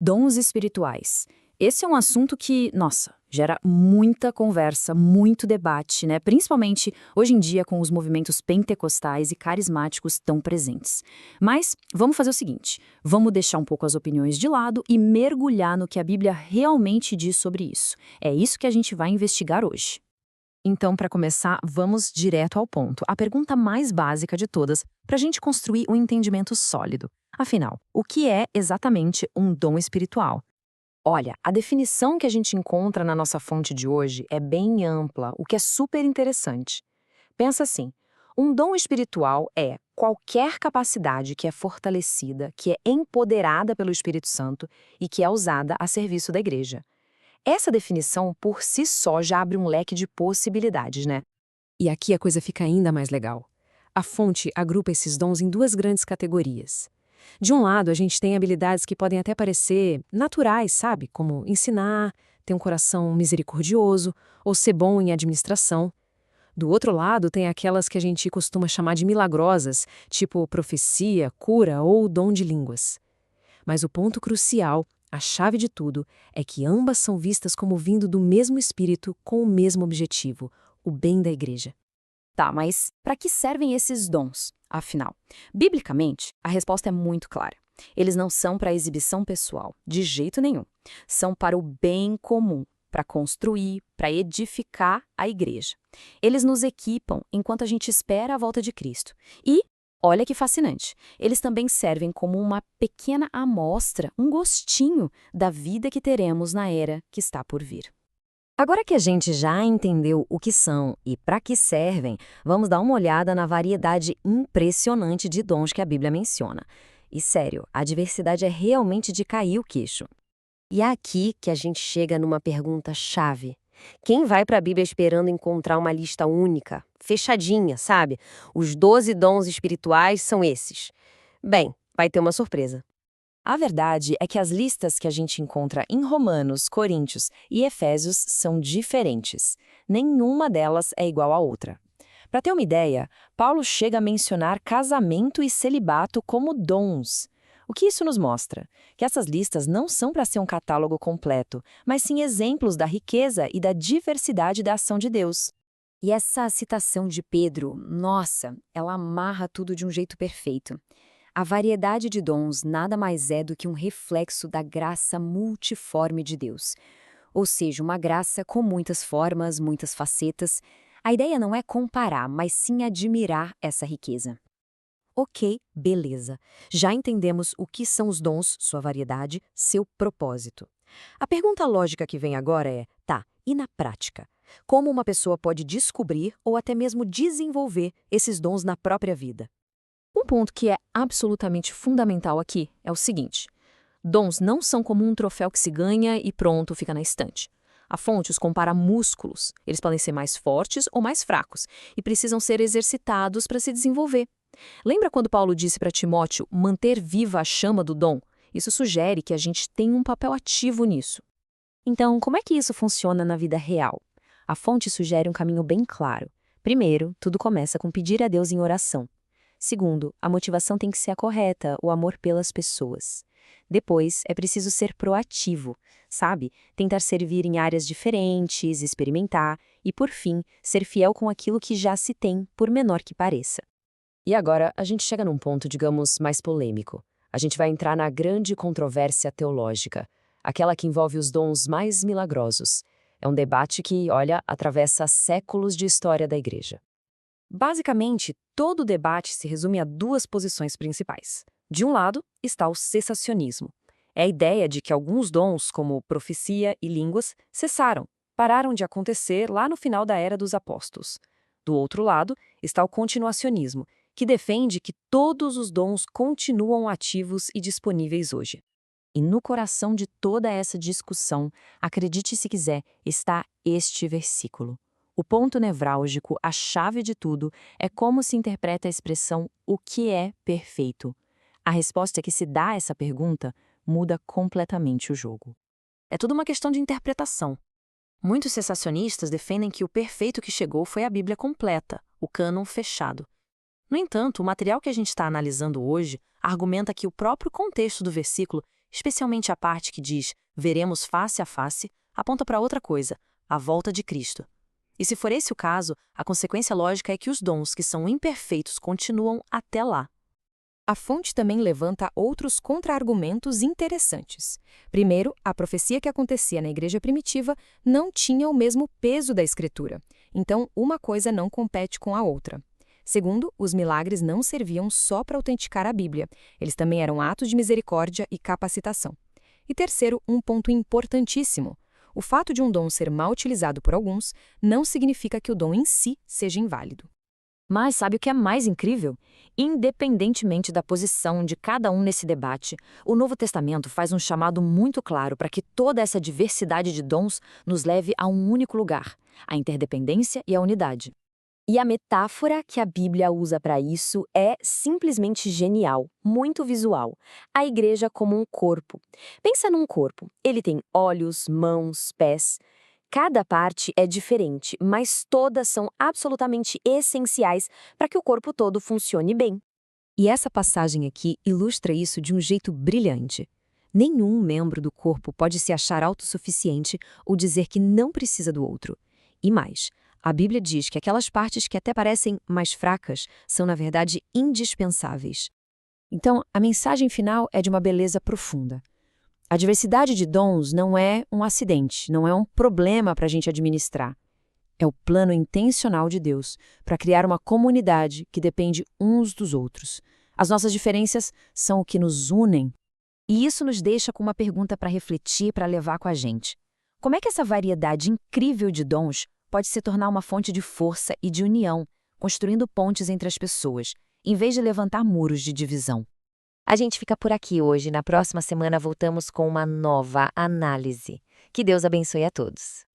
Dons espirituais. Esse é um assunto que, nossa, gera muita conversa, muito debate, né? Principalmente hoje em dia com os movimentos pentecostais e carismáticos tão presentes. Mas vamos fazer o seguinte: vamos deixar um pouco as opiniões de lado e mergulhar no que a Bíblia realmente diz sobre isso. É isso que a gente vai investigar hoje. Então, para começar, vamos direto ao ponto. A pergunta mais básica de todas, para a gente construir um entendimento sólido. Afinal, o que é exatamente um dom espiritual? Olha, a definição que a gente encontra na nossa fonte de hoje é bem ampla, o que é super interessante. Pensa assim: um dom espiritual é qualquer capacidade que é fortalecida, que é empoderada pelo Espírito Santo e que é usada a serviço da igreja. Essa definição, por si só, já abre um leque de possibilidades, né? E aqui a coisa fica ainda mais legal. A fonte agrupa esses dons em duas grandes categorias. De um lado, a gente tem habilidades que podem até parecer naturais, sabe? Como ensinar, ter um coração misericordioso ou ser bom em administração. Do outro lado, tem aquelas que a gente costuma chamar de milagrosas, tipo profecia, cura ou dom de línguas. Mas o ponto crucial, a chave de tudo, é que ambas são vistas como vindo do mesmo Espírito com o mesmo objetivo, o bem da igreja. Tá, mas para que servem esses dons, afinal? Biblicamente, a resposta é muito clara. Eles não são para exibição pessoal, de jeito nenhum. São para o bem comum, para construir, para edificar a igreja. Eles nos equipam enquanto a gente espera a volta de Cristo. E, olha que fascinante, eles também servem como uma pequena amostra, um gostinho da vida que teremos na era que está por vir. Agora que a gente já entendeu o que são e para que servem, vamos dar uma olhada na variedade impressionante de dons que a Bíblia menciona. E sério, a diversidade é realmente de cair o queixo. E é aqui que a gente chega numa pergunta-chave. Quem vai para a Bíblia esperando encontrar uma lista única, fechadinha, sabe? Os 12 dons espirituais são esses. Bem, vai ter uma surpresa. A verdade é que as listas que a gente encontra em Romanos, Coríntios e Efésios são diferentes. Nenhuma delas é igual à outra. Para ter uma ideia, Paulo chega a mencionar casamento e celibato como dons. O que isso nos mostra? Que essas listas não são para ser um catálogo completo, mas sim exemplos da riqueza e da diversidade da ação de Deus. E essa citação de Pedro, nossa, ela amarra tudo de um jeito perfeito. A variedade de dons nada mais é do que um reflexo da graça multiforme de Deus. Ou seja, uma graça com muitas formas, muitas facetas. A ideia não é comparar, mas sim admirar essa riqueza. Ok, beleza. Já entendemos o que são os dons, sua variedade, seu propósito. A pergunta lógica que vem agora é, tá, e na prática? Como uma pessoa pode descobrir ou até mesmo desenvolver esses dons na própria vida? Um ponto que é absolutamente fundamental aqui é o seguinte: dons não são como um troféu que se ganha e pronto, fica na estante. A fonte os compara a músculos. Eles podem ser mais fortes ou mais fracos e precisam ser exercitados para se desenvolver. Lembra quando Paulo disse para Timóteo manter viva a chama do dom? Isso sugere que a gente tem um papel ativo nisso. Então, como é que isso funciona na vida real? A fonte sugere um caminho bem claro. Primeiro, tudo começa com pedir a Deus em oração. Segundo, a motivação tem que ser a correta, o amor pelas pessoas. Depois, é preciso ser proativo, sabe? Tentar servir em áreas diferentes, experimentar e, por fim, ser fiel com aquilo que já se tem, por menor que pareça. E agora, a gente chega num ponto, digamos, mais polêmico. A gente vai entrar na grande controvérsia teológica, aquela que envolve os dons mais milagrosos. É um debate que, olha, atravessa séculos de história da Igreja. Basicamente, todo o debate se resume a duas posições principais. De um lado, está o cessacionismo. É a ideia de que alguns dons, como profecia e línguas, cessaram, pararam de acontecer lá no final da Era dos Apóstolos. Do outro lado, está o continuacionismo, que defende que todos os dons continuam ativos e disponíveis hoje. E no coração de toda essa discussão, acredite se quiser, está este versículo. O ponto nevrálgico, a chave de tudo, é como se interpreta a expressão "o que é perfeito". A resposta que se dá a essa pergunta muda completamente o jogo. É tudo uma questão de interpretação. Muitos cessacionistas defendem que o perfeito que chegou foi a Bíblia completa, o cânon fechado. No entanto, o material que a gente está analisando hoje argumenta que o próprio contexto do versículo especialmente a parte que diz veremos face a face, aponta para outra coisa, a volta de Cristo. E se for esse o caso, a consequência lógica é que os dons que são imperfeitos continuam até lá. A fonte também levanta outros contra-argumentos interessantes. Primeiro, a profecia que acontecia na igreja primitiva não tinha o mesmo peso da Escritura. Então, uma coisa não compete com a outra. Segundo, os milagres não serviam só para autenticar a Bíblia. Eles também eram atos de misericórdia e capacitação. E terceiro, um ponto importantíssimo. O fato de um dom ser mal utilizado por alguns não significa que o dom em si seja inválido. Mas sabe o que é mais incrível? Independentemente da posição de cada um nesse debate, o Novo Testamento faz um chamado muito claro para que toda essa diversidade de dons nos leve a um único lugar, a interdependência e a unidade. E a metáfora que a Bíblia usa para isso é simplesmente genial, muito visual. A igreja como um corpo. Pensa num corpo. Ele tem olhos, mãos, pés. Cada parte é diferente, mas todas são absolutamente essenciais para que o corpo todo funcione bem. E essa passagem aqui ilustra isso de um jeito brilhante. Nenhum membro do corpo pode se achar autossuficiente ou dizer que não precisa do outro. E mais, a Bíblia diz que aquelas partes que até parecem mais fracas são, na verdade, indispensáveis. Então, a mensagem final é de uma beleza profunda. A diversidade de dons não é um acidente, não é um problema para a gente administrar. É o plano intencional de Deus para criar uma comunidade que depende uns dos outros. As nossas diferenças são o que nos unem. E isso nos deixa com uma pergunta para refletir, para levar com a gente. Como é que essa variedade incrível de dons pode se tornar uma fonte de força e de união, construindo pontes entre as pessoas, em vez de levantar muros de divisão? A gente fica por aqui hoje. Na próxima semana voltamos com uma nova análise. Que Deus abençoe a todos.